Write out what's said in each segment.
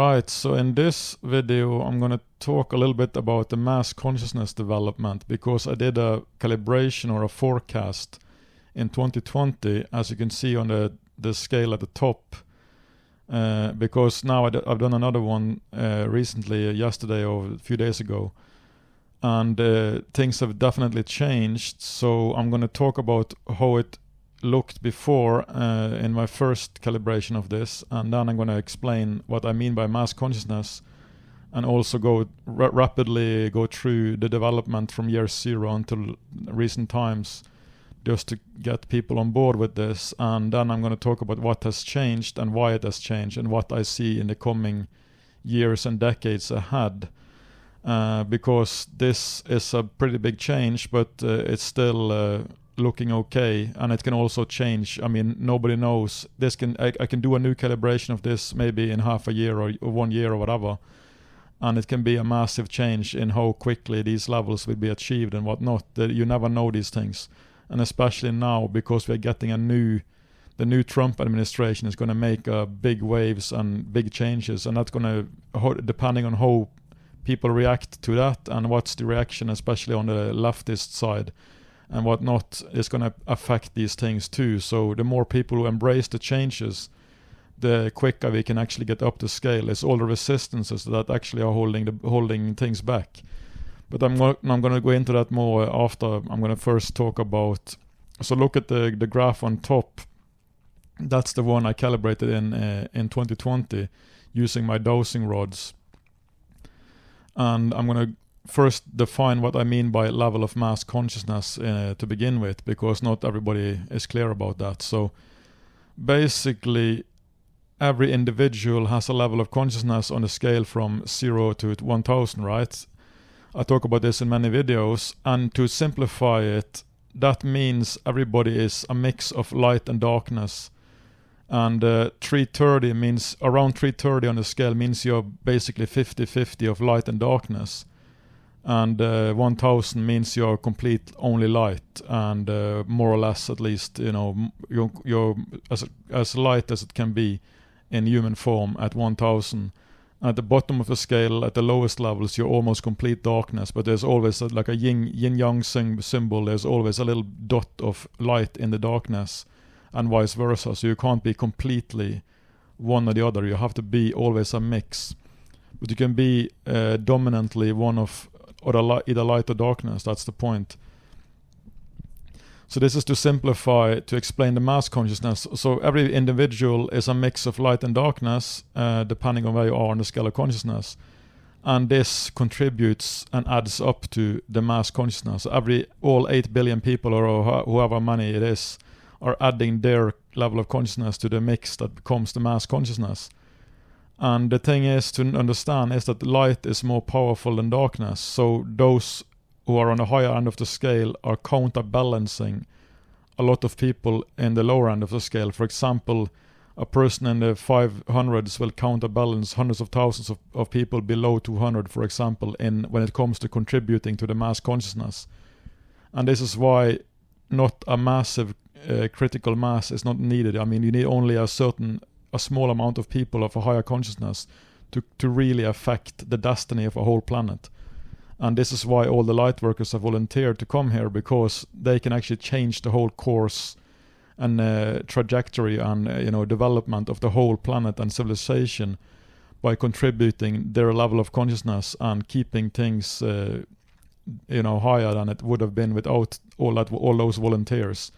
Right, so in this video I'm going to talk a little bit about the mass consciousness development, because I did a calibration or a forecast in 2020, as you can see on the scale at the top, because now I've done another one recently, yesterday or a few days ago, and things have definitely changed. So I'm going to talk about how it looked before in my first calibration of this, and then I'm going to explain what I mean by mass consciousness, and also go rapidly go through the development from year zero until recent times, just to get people on board with this. And then I'm going to talk about what has changed and why it has changed, and what I see in the coming years and decades ahead, because this is a pretty big change, but it's still looking okay, and it can also change. I mean, nobody knows. I can do a new calibration of this maybe in half a year or 1 year or whatever, and it can be a massive change in how quickly these levels will be achieved and whatnot. You never know these things, and especially now, because we're getting the new Trump administration is going to make big waves and big changes, and that's going to, depending on how people react to that and what's the reaction, especially on the leftist side and whatnot, is going to affect these things too. So the more people who embrace the changes, the quicker we can actually get up to scale. It's all the resistances that actually are holding things back. But I'm going to go into that more after. I'm going to first talk about. So look at the graph on top. That's the one I calibrated in 2020 using my dowsing rods. And I'm going to first define what I mean by level of mass consciousness to begin with, because not everybody is clear about that. So basically, every individual has a level of consciousness on a scale from 0 to 1000, right? I talk about this in many videos, and to simplify it, that means everybody is a mix of light and darkness. And 330 means, around 330 on the scale means you're basically 50-50 of light and darkness. And 1000 means you're complete only light, and more or less, at least, you're as light as it can be in human form at 1000. At the bottom of the scale, at the lowest levels, you're almost complete darkness, but there's always like a yin-yang symbol. There's always a little dot of light in the darkness, and vice versa. So you can't be completely one or the other. You have to be always a mix. But you can be dominantly one of either light or darkness. That's the point. So this is to simplify, to explain the mass consciousness. So every individual is a mix of light and darkness, depending on where you are on the scale of consciousness. And this contributes and adds up to the mass consciousness. All 8 billion people, or however many it is, are adding their level of consciousness to the mix that becomes the mass consciousness. And the thing is to understand is that light is more powerful than darkness. So those who are on the higher end of the scale are counterbalancing a lot of people in the lower end of the scale. For example, a person in the 500s will counterbalance hundreds of thousands of people below 200, for example, when it comes to contributing to the mass consciousness. And this is why not a massive critical mass is not needed. I mean, you need only a small amount of people of a higher consciousness to really affect the destiny of a whole planet. And this is why all the lightworkers have volunteered to come here, because they can actually change the whole course and trajectory and development of the whole planet and civilization by contributing their level of consciousness and keeping things higher than it would have been without all those volunteers.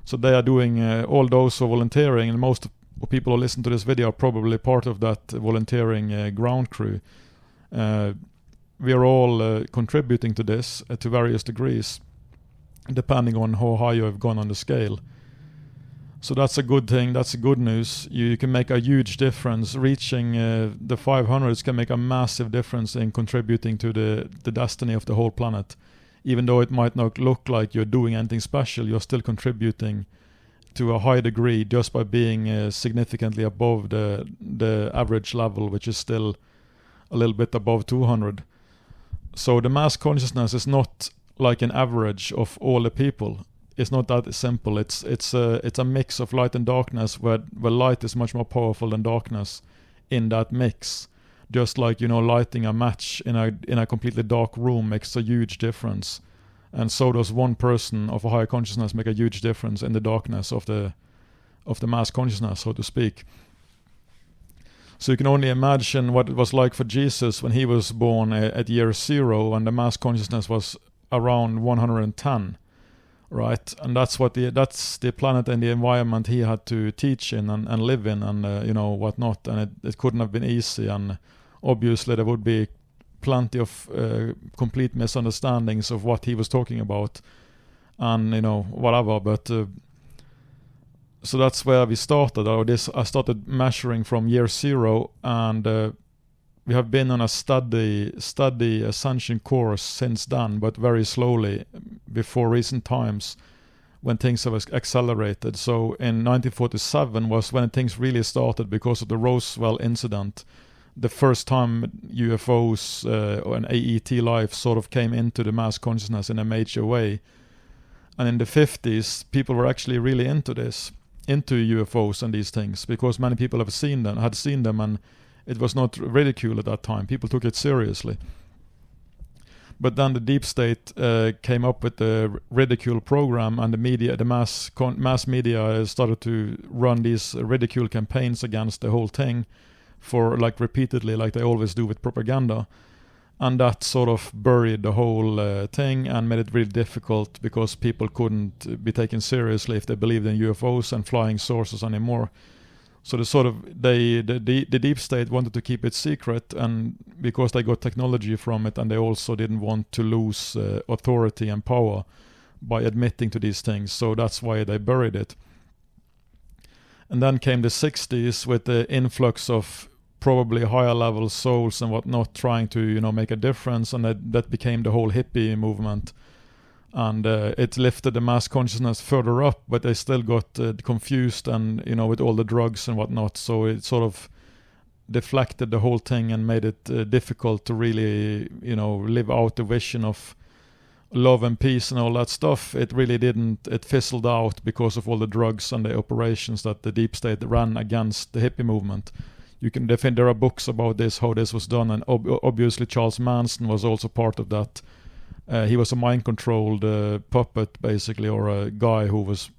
So they are doing all those who are volunteering, and most people who listen to this video are probably part of that volunteering ground crew. We are all contributing to this to various degrees, depending on how high you have gone on the scale. So that's a good thing. That's good news. You can make a huge difference. Reaching the 500s can make a massive difference in contributing to the destiny of the whole planet. Even though it might not look like you're doing anything special, you're still contributing to a high degree just by being significantly above the average level, which is still a little bit above 200. So the mass consciousness is not like an average of all the people. It's not that simple. It's a mix of light and darkness, where light is much more powerful than darkness in that mix. Just like, lighting a match in a completely dark room makes a huge difference. And so does one person of a higher consciousness make a huge difference in the darkness of the mass consciousness, so to speak. So you can only imagine what it was like for Jesus when he was born at year 0, and the mass consciousness was around 110, right? And that's the planet and the environment he had to teach in and live in, and whatnot. And it couldn't have been easy, and obviously there would be plenty of complete misunderstandings of what he was talking about, and whatever. But so that's where we started. I started measuring from year 0, and we have been on a study Ascension course since then, but very slowly before recent times when things have accelerated. So in 1947 was when things really started because of the Roswell incident. The first time UFOs and AET life sort of came into the mass consciousness in a major way. And in the 50s, people were actually really into UFOs and these things, because many people had seen them, and it was not ridiculed at that time. People took it seriously. But then the deep state came up with the ridicule program, and the mass media started to run these ridicule campaigns against the whole thing, for repeatedly, like they always do with propaganda. And that sort of buried the whole thing and made it really difficult, because people couldn't be taken seriously if they believed in UFOs and flying saucers anymore. So the deep state wanted to keep it secret, and because they got technology from it, and they also didn't want to lose authority and power by admitting to these things. So that's why they buried it. And then came the 60s with the influx of probably higher level souls and whatnot trying to make a difference, and that became the whole hippie movement, and it lifted the mass consciousness further up, but they still got confused and with all the drugs and whatnot, so it sort of deflected the whole thing and made it difficult to really live out the vision of love and peace and all that stuff. It really didn't. It fizzled out because of all the drugs and the operations that the deep state ran against the hippie movement. You can defend. There are books about this, how this was done, and obviously Charles Manson was also part of that. He was a mind-controlled puppet, basically, or a guy who was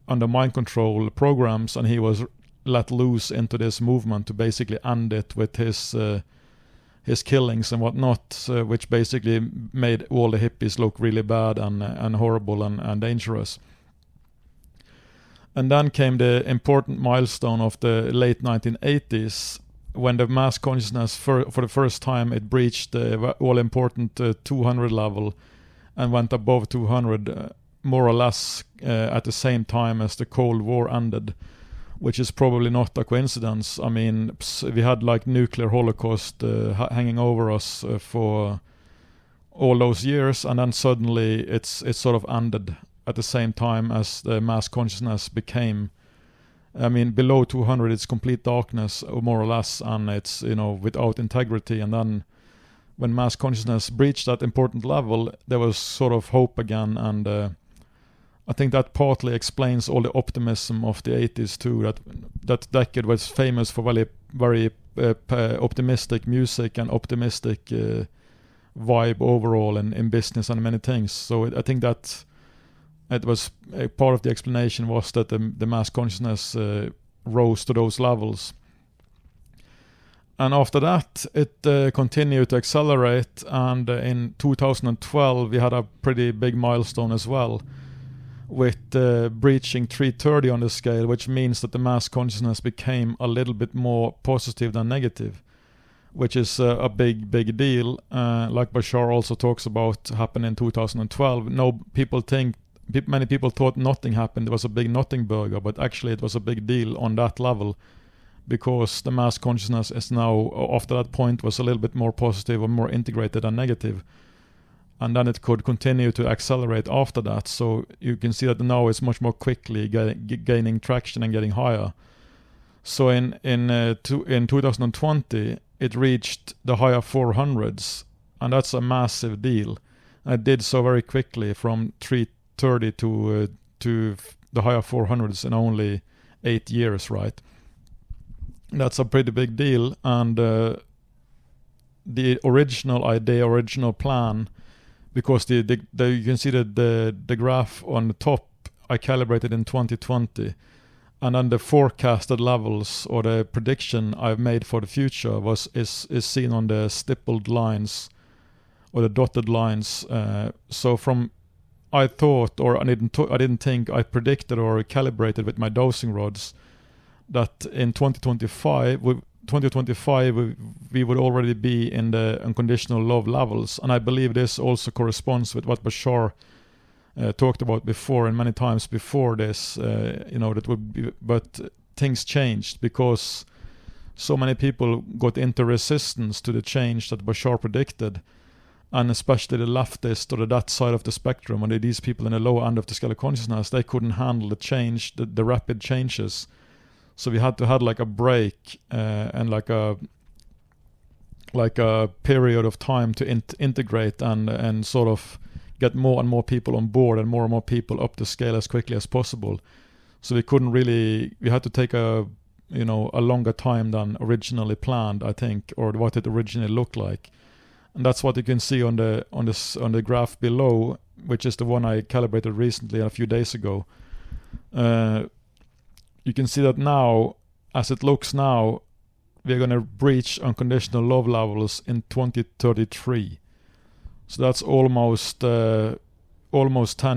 under mind control programs, and he was let loose into this movement to basically end it with his killings and whatnot, which basically made all the hippies look really bad and horrible and dangerous. And then came the important milestone of the late 1980s, when the mass consciousness, for the first time, it breached the all-important 200 level and went above 200, more or less at the same time as the Cold War ended, which is probably not a coincidence. I mean, we had nuclear holocaust hanging over us for all those years, and then suddenly it sort of ended at the same time as the mass consciousness became. I mean, below 200 it's complete darkness, more or less, and it's without integrity. And then when mass consciousness breached that important level, there was sort of hope again, and I think that partly explains all the optimism of the 80s too. That decade was famous for very, very optimistic music and optimistic vibe overall in business and many things. So I think that it was a part of the explanation was that the mass consciousness rose to those levels. And after that, it continued to accelerate, and in 2012 we had a pretty big milestone as well, with breaching 330 on the scale, which means that the mass consciousness became a little bit more positive than negative, which is a big deal. Like Bashar also talks about happened in 2012. Many people thought nothing happened. It was a big nothing burger, but actually it was a big deal on that level, because the mass consciousness is now, after that point, was a little bit more positive or more integrated than negative. And then it could continue to accelerate after that. So you can see that now it's much more quickly gaining traction and getting higher. So in 2020, it reached the higher 400s, and that's a massive deal. And it did so very quickly from 330 to the higher 400s in only 8 years, right? That's a pretty big deal, and the original idea, original plan, because you can see the graph on the top I calibrated in 2020, and then the forecasted levels or the prediction I've made for the future is seen on the stippled lines or the dotted lines. So from I thought, or I didn't think, I predicted or calibrated with my dowsing rods that in 2025 we would already be in the unconditional love levels, and I believe this also corresponds with what Bashar talked about before and many times before this. That would be, but things changed because so many people got into resistance to the change that Bashar predicted, and especially the leftist or that side of the spectrum, and these people in the lower end of the scale of consciousness, they couldn't handle the change, the rapid changes. So we had to have like a break and like a period of time to integrate and sort of get more and more people on board and more people up the scale as quickly as possible. So we had to take a longer time than originally planned, I think, or what it originally looked like. And that's what you can see on the graph below, which is the one I calibrated recently a few days ago. You can see that now, as it looks now, we're going to breach unconditional love levels in 2033. So that's almost 10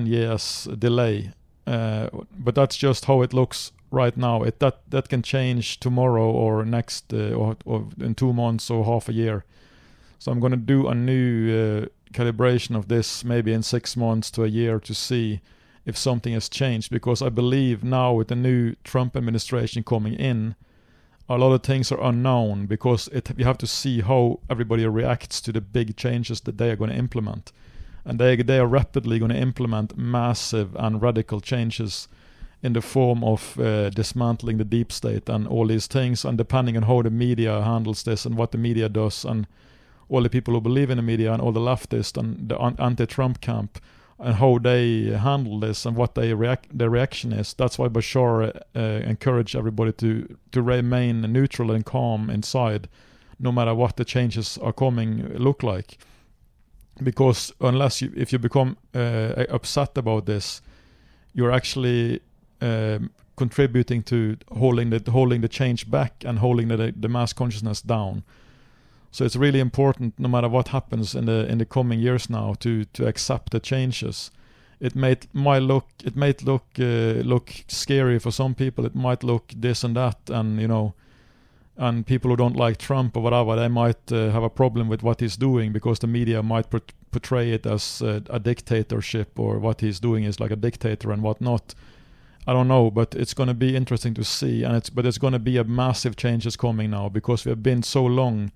years delay. But that's just how it looks right now. That can change tomorrow or next or in 2 months or half a year. So I'm going to do a new calibration of this maybe in 6 months to a year to see if something has changed, because I believe now with the new Trump administration coming in, a lot of things are unknown, because you have to see how everybody reacts to the big changes that they are going to implement. And they are rapidly going to implement massive and radical changes in the form of dismantling the deep state and all these things, and depending on how the media handles this and what the media does, and all the people who believe in the media and all the leftists and the anti-Trump camp, and how they handle this and what their reaction is. That's why Bashar encouraged everybody to remain neutral and calm inside, no matter what the changes are coming look like. Because if you become upset about this, you're actually contributing to holding the change back and holding the mass consciousness down. So it's really important, no matter what happens in the coming years now, to accept the changes. It might look scary for some people. It might look this and that, and people who don't like Trump or whatever, they might have a problem with what he's doing, because the media might portray it as a dictatorship, or what he's doing is like a dictator and whatnot. I don't know, but it's going to be interesting to see, but it's going to be a massive changes coming now, because we have been so long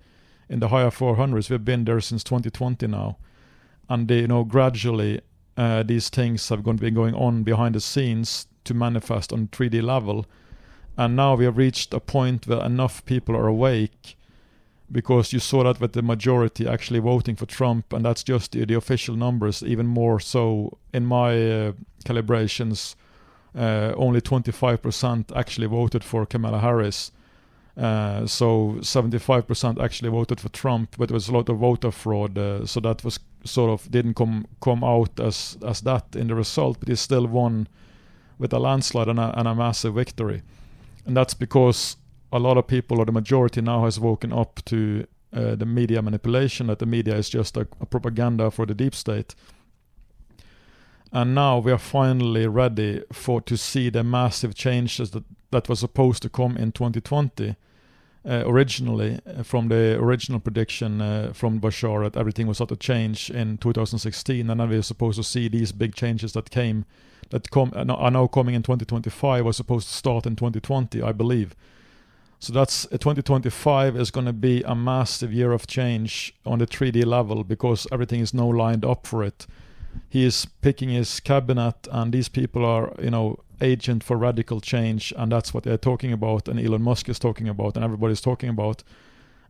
in the higher 400s. We've been there since 2020 now, and gradually these things have been going on behind the scenes to manifest on 3D level, and now we have reached a point where enough people are awake, because you saw that with the majority actually voting for Trump, and that's just the official numbers. Even more so in my calibrations, only 25% actually voted for Kamala Harris. So 75% actually voted for Trump, but there was a lot of voter fraud, so that was sort of didn't come out as that in the result, but he still won with a landslide and a massive victory. And that's because a lot of people, or the majority now, has woken up to the media manipulation, that the media is just a propaganda for the deep state. And now we are finally ready to see the massive changes that was supposed to come in 2020, originally, from the original prediction from Bashar, that everything was sort of change in 2016, and then we are supposed to see these big changes that are now coming in 2025, was supposed to start in 2020, I believe. So that's 2025 is going to be a massive year of change on the 3D level, because everything is now lined up for it. He is picking his cabinet, and these people are, agent for radical change, and that's what they're talking about, and Elon Musk is talking about, and everybody's talking about.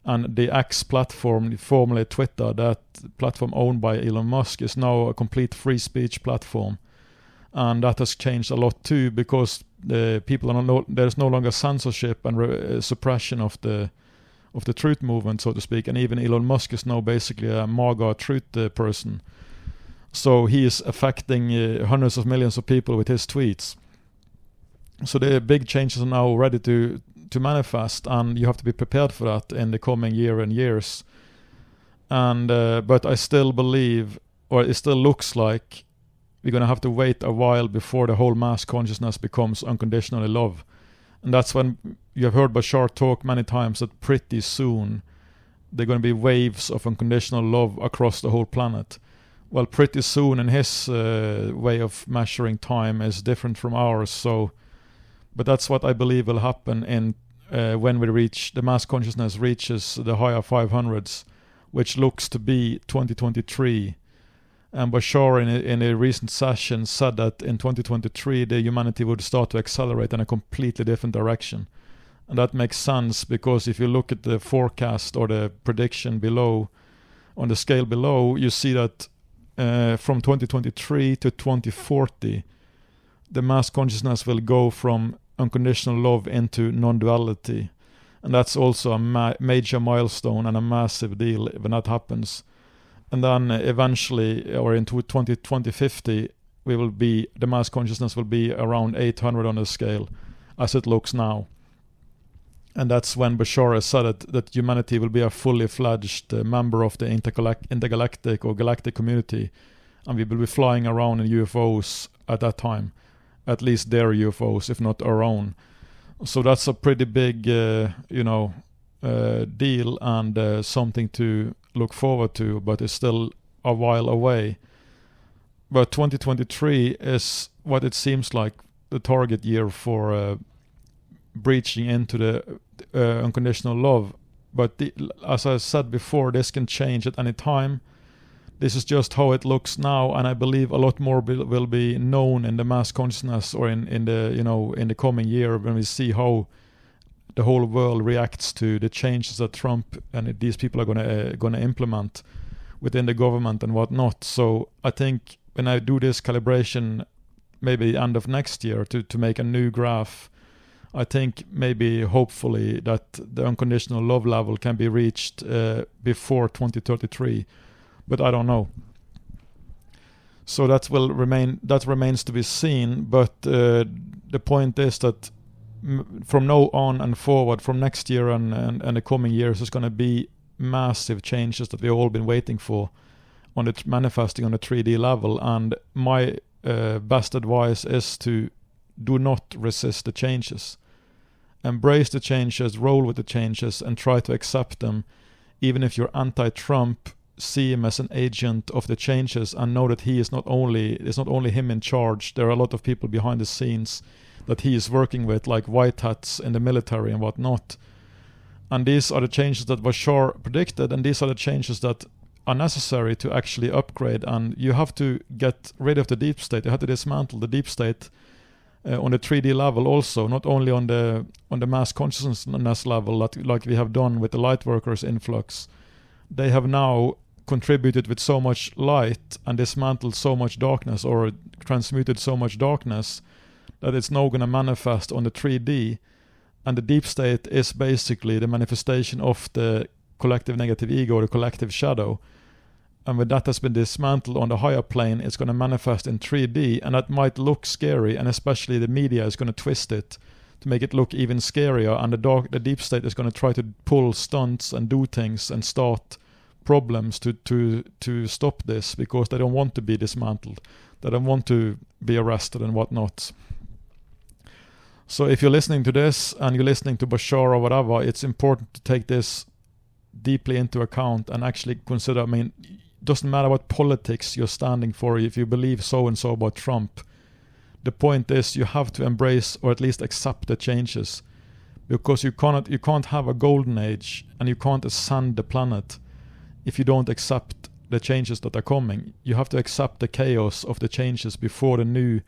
And the X platform, formerly Twitter, that platform owned by Elon Musk, is now a complete free speech platform, and that has changed a lot too, because the people there's no longer censorship and suppression of the of the truth movement, so to speak, and even Elon Musk is now basically a MAGA truth person. So he is affecting hundreds of millions of people with his tweets. So the big changes are now ready to manifest, and you have to be prepared for that in the coming year and years. And but I still believe, or it still looks like, we're going to have to wait a while before the whole mass consciousness becomes unconditionally love. And that's when you have heard Bashar talk many times that pretty soon there are going to be waves of unconditional love across the whole planet. Well, pretty soon in his way of measuring time is different from ours. So, but that's what I believe will happen in when the mass consciousness reaches the higher 500s, which looks to be 2023. And Bashar in a recent session said that in 2023 the humanity would start to accelerate in a completely different direction. And that makes sense, because if you look at the forecast or the prediction below, on the scale below, you see that from 2023 to 2040, the mass consciousness will go from unconditional love into non-duality. And that's also a major milestone and a massive deal when that happens. And then eventually, or in 2050, the mass consciousness will be around 800 on the scale, as it looks now. And that's when Bashar has said that humanity will be a fully fledged member of the intergalactic or galactic community, and we will be flying around in UFOs at that time, at least their UFOs, if not our own. So that's a pretty big, deal, and something to look forward to, but it's still a while away. But 2023 is what it seems like the target year for breaching into the unconditional love. But as I said before, this can change at any time. This is just how it looks now, and I believe a lot more will be known in the mass consciousness, or in the coming year, when we see how the whole world reacts to the changes that Trump and these people are going to implement within the government and whatnot. So I think when I do this calibration, maybe end of next year, to make a new graph, I think maybe hopefully that the unconditional love level can be reached before 2033, but I don't know. So that remains to be seen. But the point is that from now on and forward, from next year and the coming years, there's going to be massive changes that we've all been waiting for on the manifesting on the 3D level. And my best advice is to do not resist the changes. Embrace the changes, roll with the changes, and try to accept them. Even if you're anti-Trump, see him as an agent of the changes, and know that it's not only him in charge. There are a lot of people behind the scenes that he is working with, like white hats in the military and whatnot. And these are the changes that Bashar predicted, and these are the changes that are necessary to actually upgrade. And you have to get rid of the deep state. You have to dismantle the deep state on the 3D level also, not only on the mass consciousness level, like we have done with the lightworkers influx. They have now contributed with so much light and dismantled so much darkness, or transmuted so much darkness, that it's now going to manifest on the 3D. And the deep state is basically the manifestation of the collective negative ego, the collective shadow. And when that has been dismantled on the higher plane, it's going to manifest in 3D, and that might look scary, and especially the media is going to twist it to make it look even scarier, and the deep state is going to try to pull stunts and do things and start problems to stop this, because they don't want to be dismantled. They don't want to be arrested and whatnot. So if you're listening to this and you're listening to Bashar or whatever, it's important to take this deeply into account and actually consider, doesn't matter what politics you're standing for, if you believe so and so about Trump. The point is you have to embrace, or at least accept, the changes, because you can't have a golden age, and you can't ascend the planet if you don't accept the changes that are coming. You have to accept the chaos of the changes before the new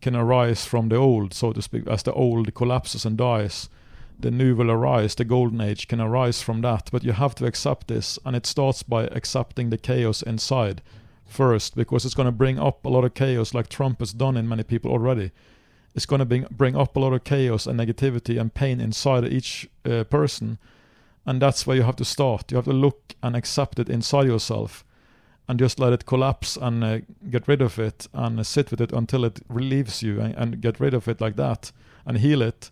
can arise from the old, so to speak. As the old collapses and dies, the new will arise, the golden age can arise from that. But you have to accept this, and it starts by accepting the chaos inside first, because it's going to bring up a lot of chaos, like Trump has done in many people already. It's going to bring up a lot of chaos and negativity and pain inside each person, And that's where you have to start. You have to look and accept it inside yourself and just let it collapse and get rid of it and sit with it until it relieves you and get rid of it like that and heal it.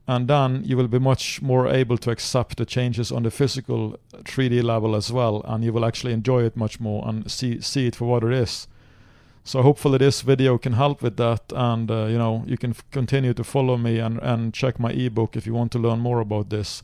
And then you will be much more able to accept the changes on the physical 3D level as well, and you will actually enjoy it much more and see it for what it is. So hopefully this video can help with that, and you can continue to follow me and check my ebook if you want to learn more about this.